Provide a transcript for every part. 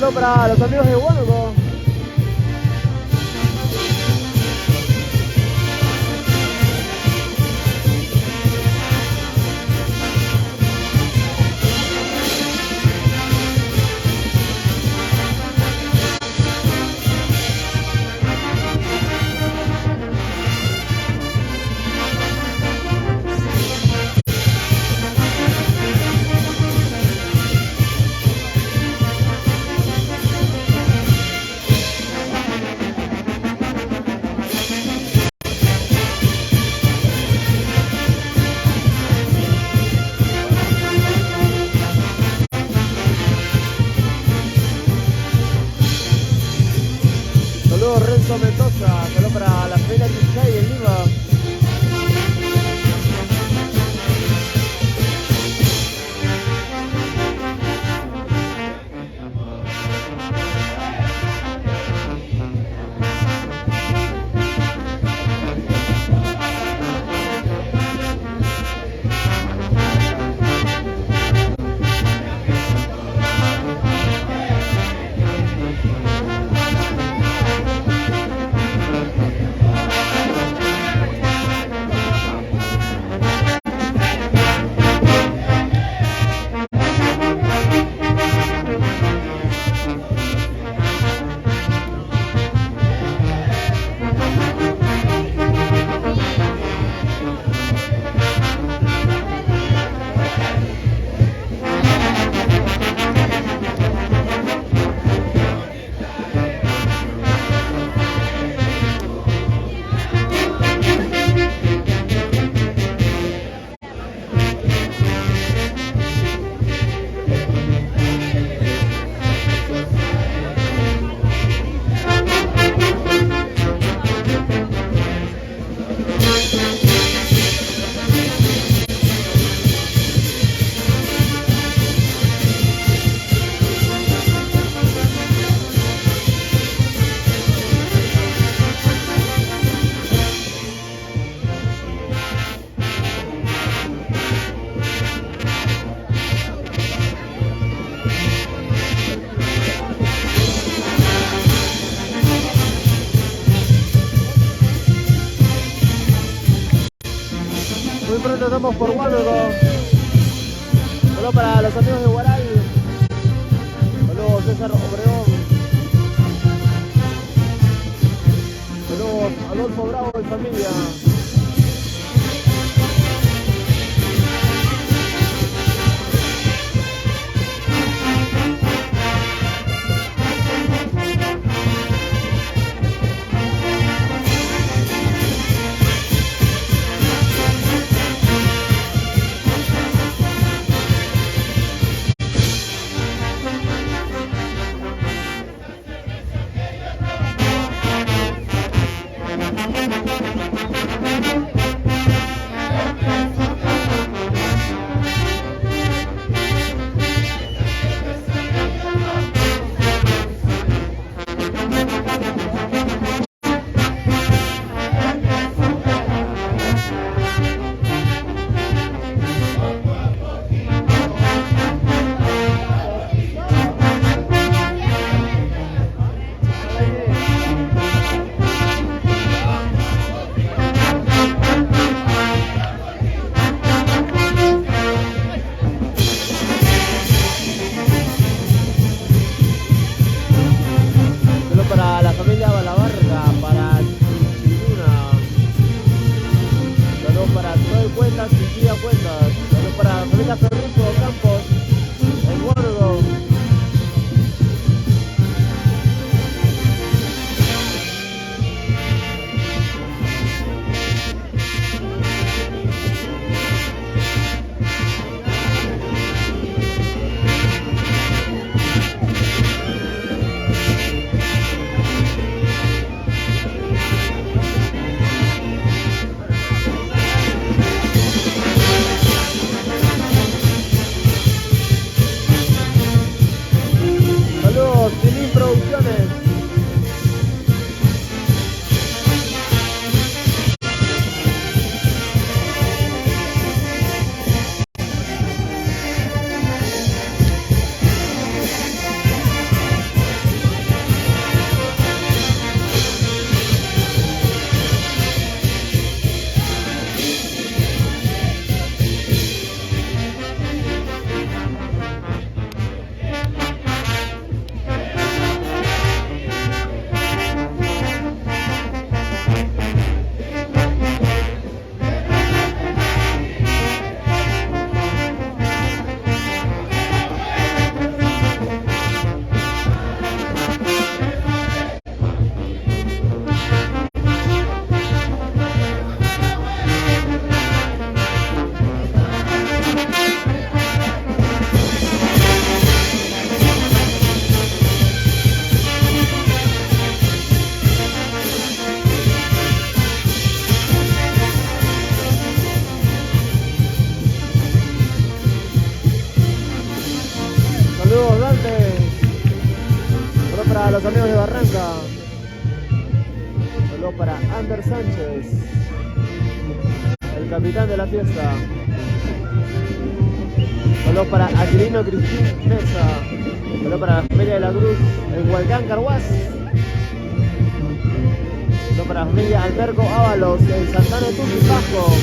Saludos para los amigos de Huánuco. Saludos Renzo Mendoza, saludos para la Feria Chisay en Lima. Muy pronto estamos por Huánuco. Saludos para los amigos de Huaral. Saludos César Obregón. Saludos Adolfo Bravo y familia. para los amigos de Barranca. Saludos para Ander Sánchez, el capitán de la fiesta. Saludos para Aquilino Cristín Mesa. Saludos para la familia de la Cruz en Hualcán, Carhuaz. Saludos para la familia Alberco Ábalos en Santana de Tuqui, Pasco.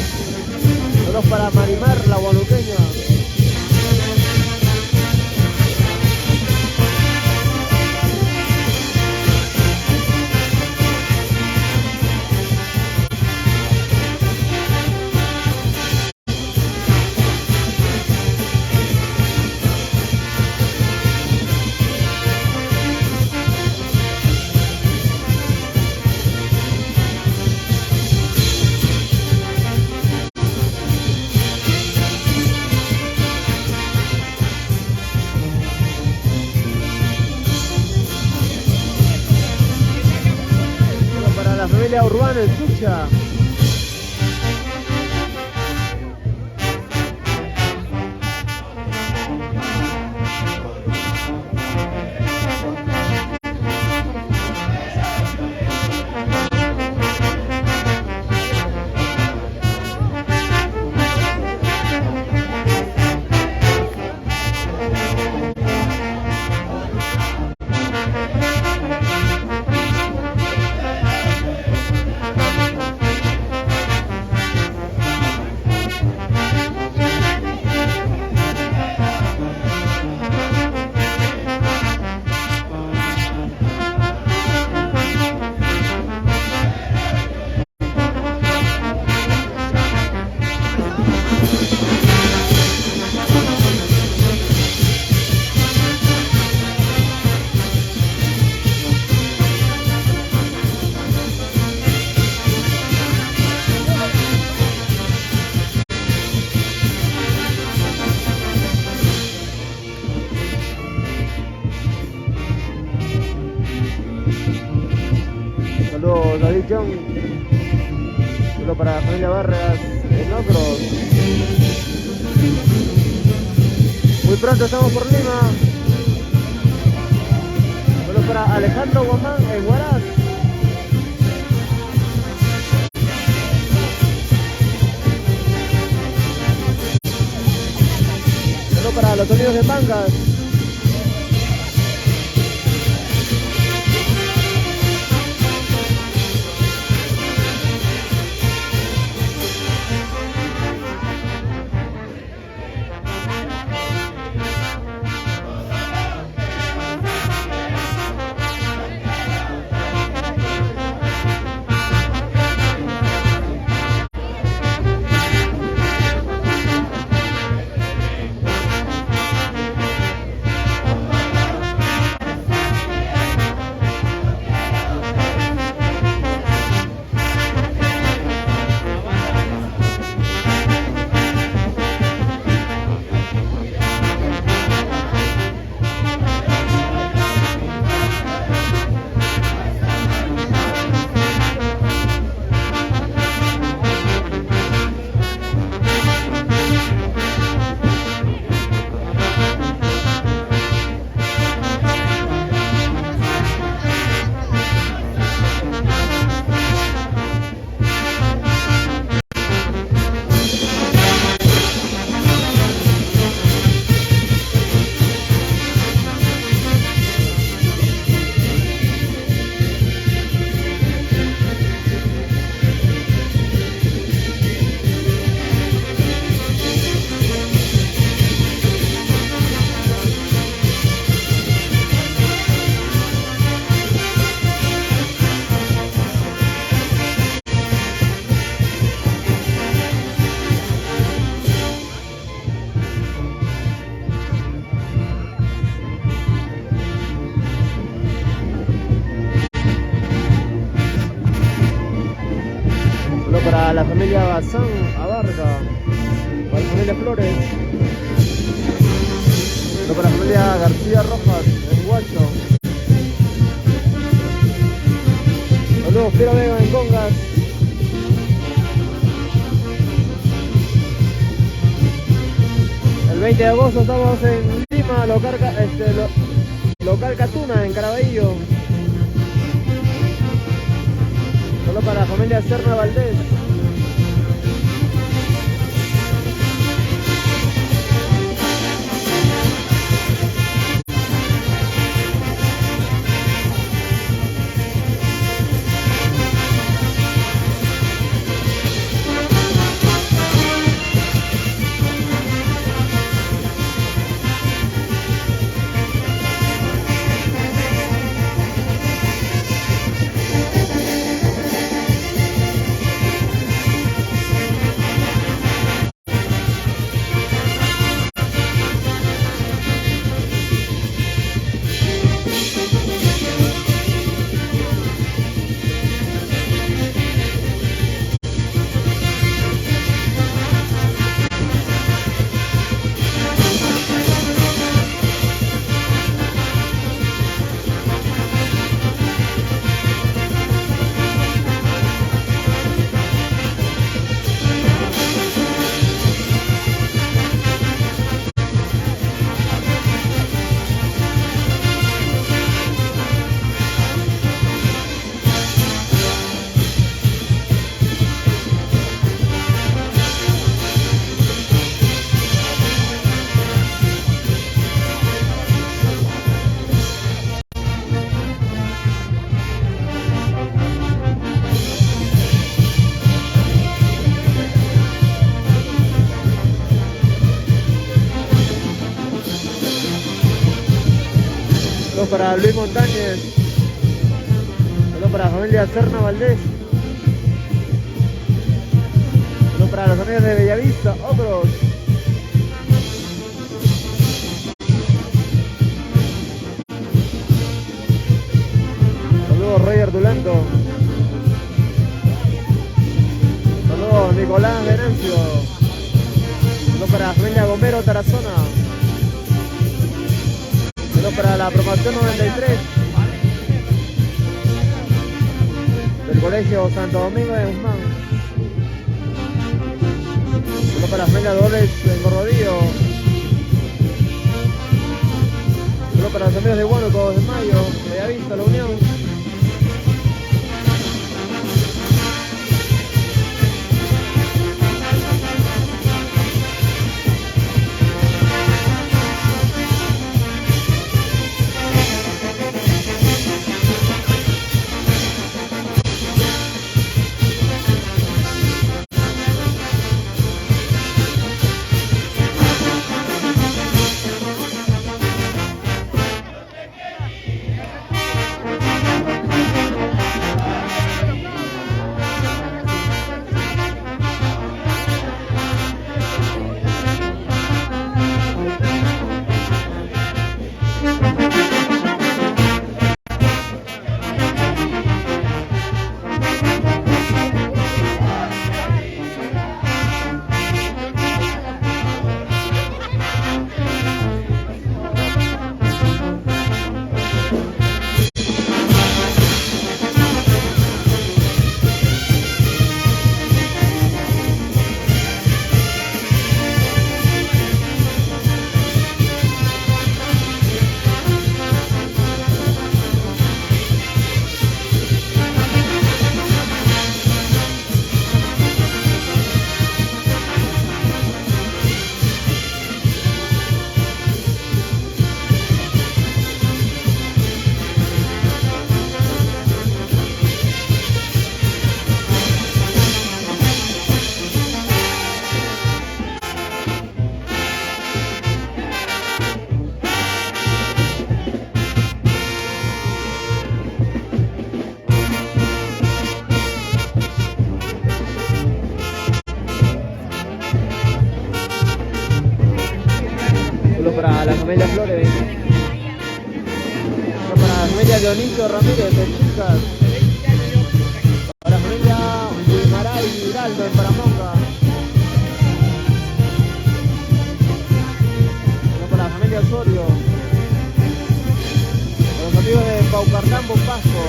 Saludos para Marimar, la gualuqueña. Familia Urbana en Sucha. Saludos David Young. Saludos para la familia Vargas en Ocros. Muy pronto estamos por Lima. Saludos para Alejandro Guamán en Huaraz. Saludos para los amigos de Mangas. Para la familia Bazán Abarca, para la familia Flores, para la familia García Rojas en Huacho. Saludos Piero Vega en Congas. El 20 de agosto estamos en Lima, local Catuna en Caraballo. Solo para la familia Serna Valdés. Saludos para Luis Montañez. Saludos para la familia Serna Valdés. Saludos para los amigos de Bellavista, otros. Saludos Roger Dulanto. Saludos Nicolás Venancio. Saludos para la familia Gomero Tarazona. Saludos para la promoción 93 del Colegio Santo Domingo de Guzmán. Saludos para la familia Dolores en Gordillo. Saludos para los amigos de Huánuco de Mayo, Bellavista, La Unión. Para la familia Flores, para la familia Dionisio Ramírez de Chicas, para la familia Guimaray Giraldo en Paramonga, para la familia Osorio, para los amigos de Paucartambo Paso.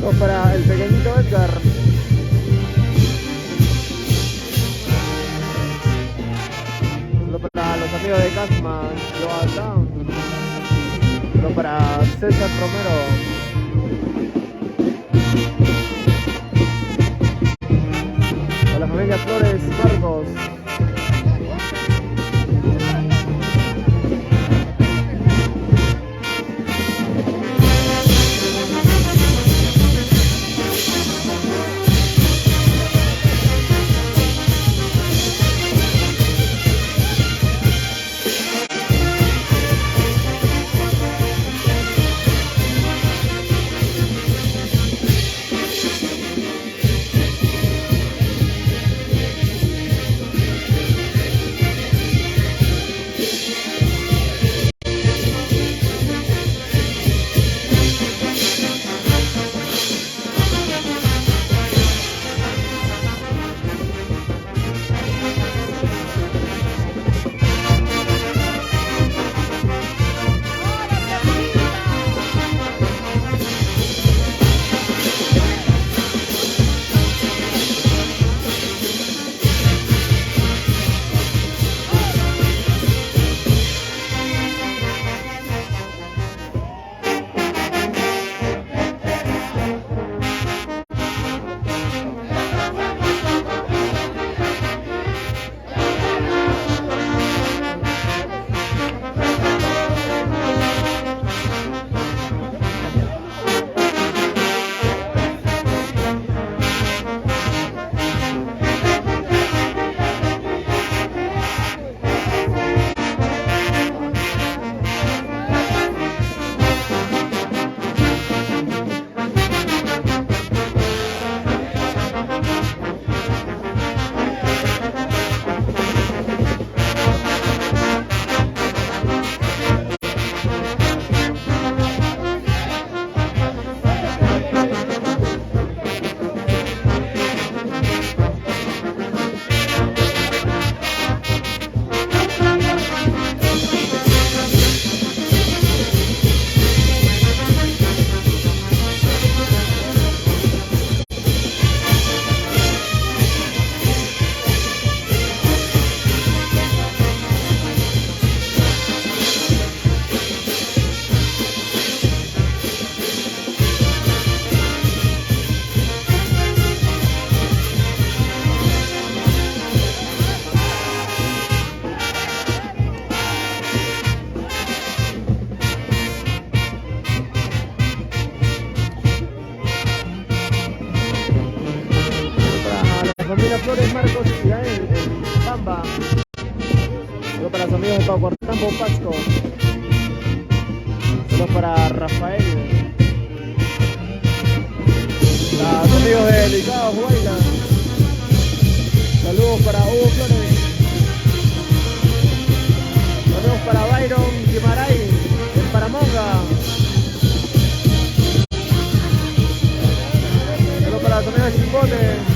Dos para el pequeñito Edgar. Dos para los amigos de Casma, Global Down. Dos para César Romero. Para la familia Flores Marcos. Familia Flores Marcos y Gael en Bamba. Solo para los amigos de Pau Cuartambo, Pasco. Solo para Rafael. Los amigos de Delicados Huayla. Saludos para Hugo Flores. Saludos para Byron Guimaray en Paramonga. Saludos para los amigos de Chimbote.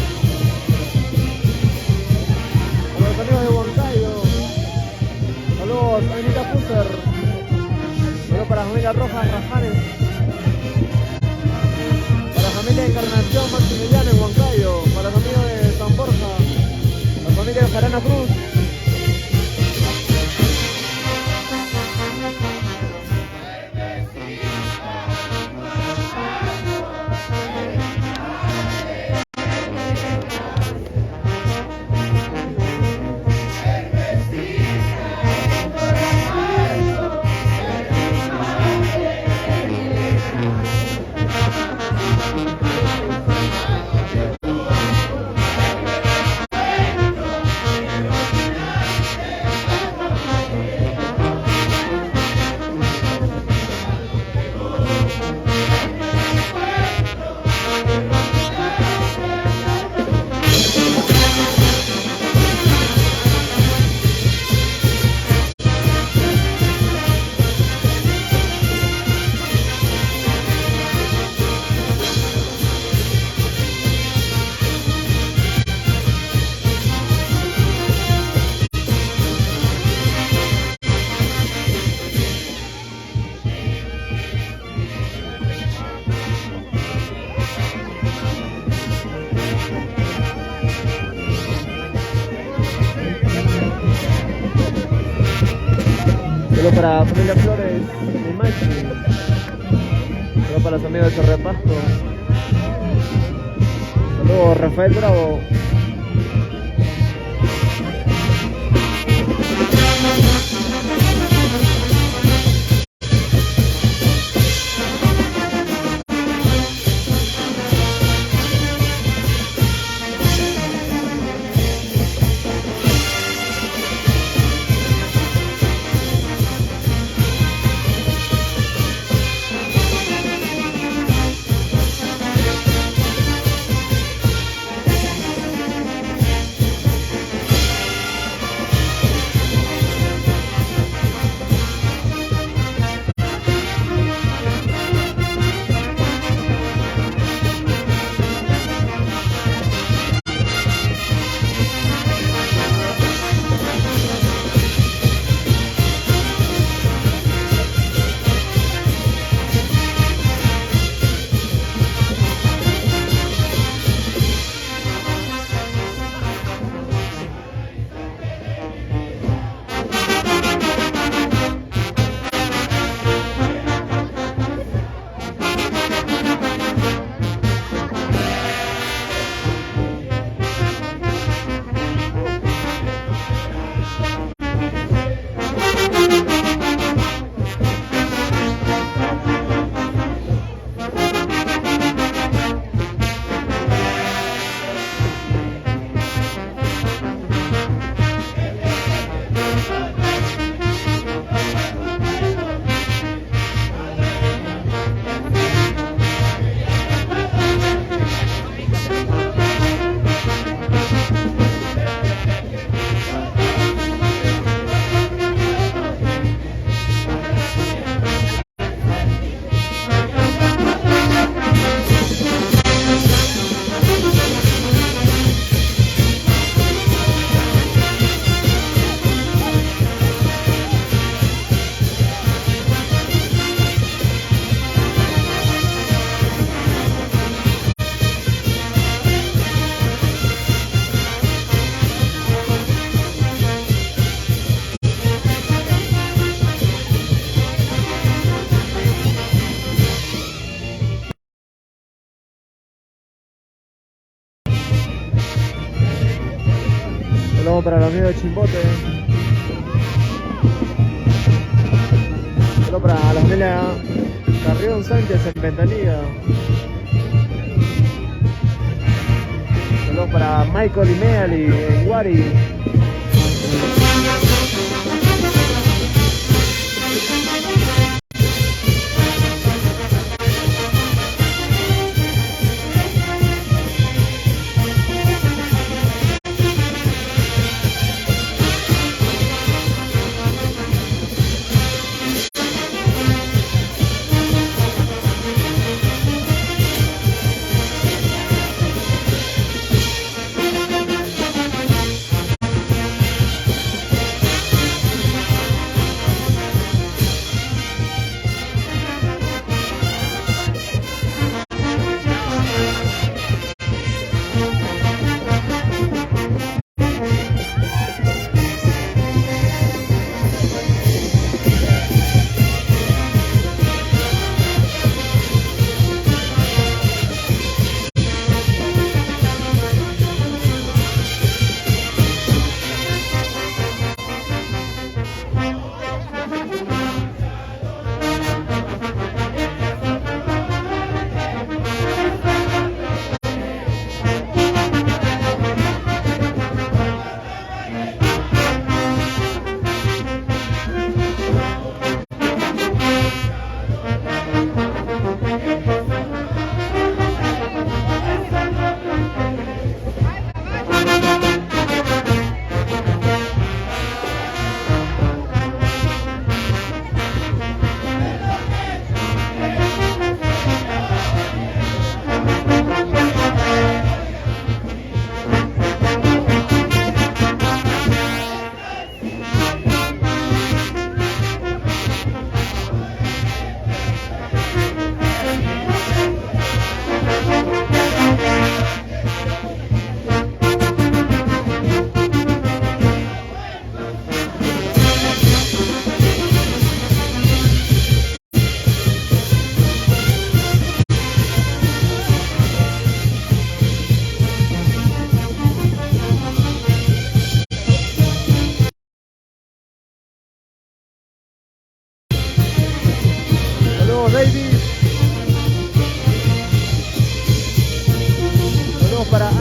Los amigos de Huancayo. Saludos a Anita Puser. Saludos para la familia Rojas Rajanes. Para la familia de Encarnación Maximiliano en Huancayo. Para los amigos de San Borja. La familia de Jarana Cruz. Saludos para familia Flores de Machi. Saludos para los amigos de Chorrepasto. Saludos Rafael Bravo. Saludos para los amigos de Chimbote. Saludos para la familia Carrión Sánchez en Ventanilla. Saludos para Michael y Meali en Guari.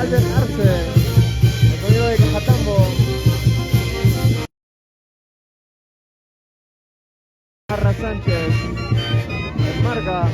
Alden Arce, el sonido de Cajatambo. Jarra Sánchez, en marca.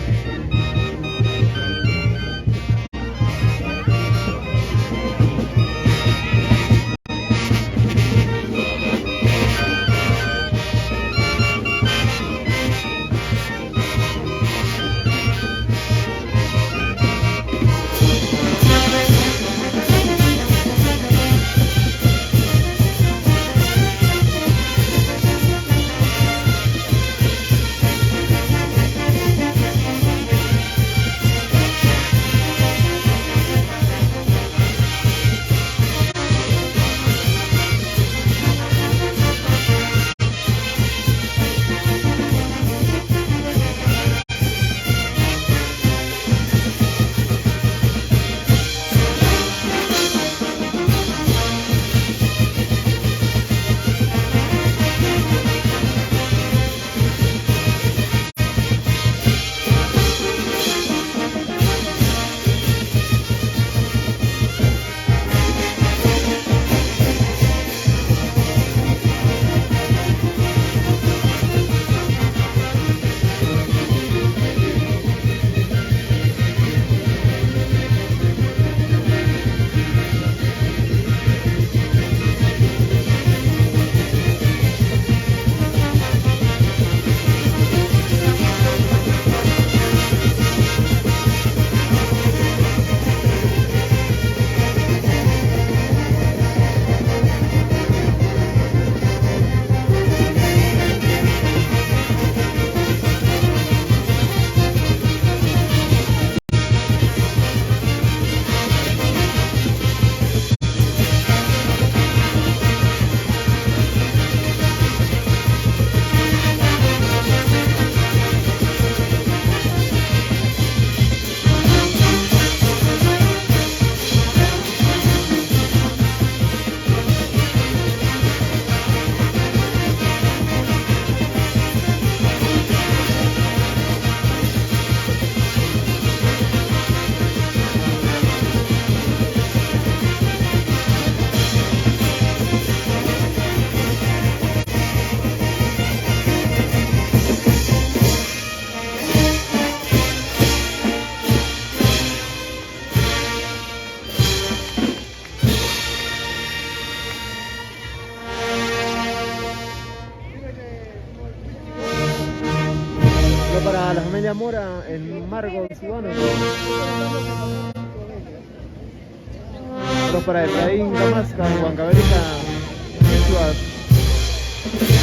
Para la familia Mora en Margo, Cubano. Otro para Efraín Damasca, Huancavelica, Chivas.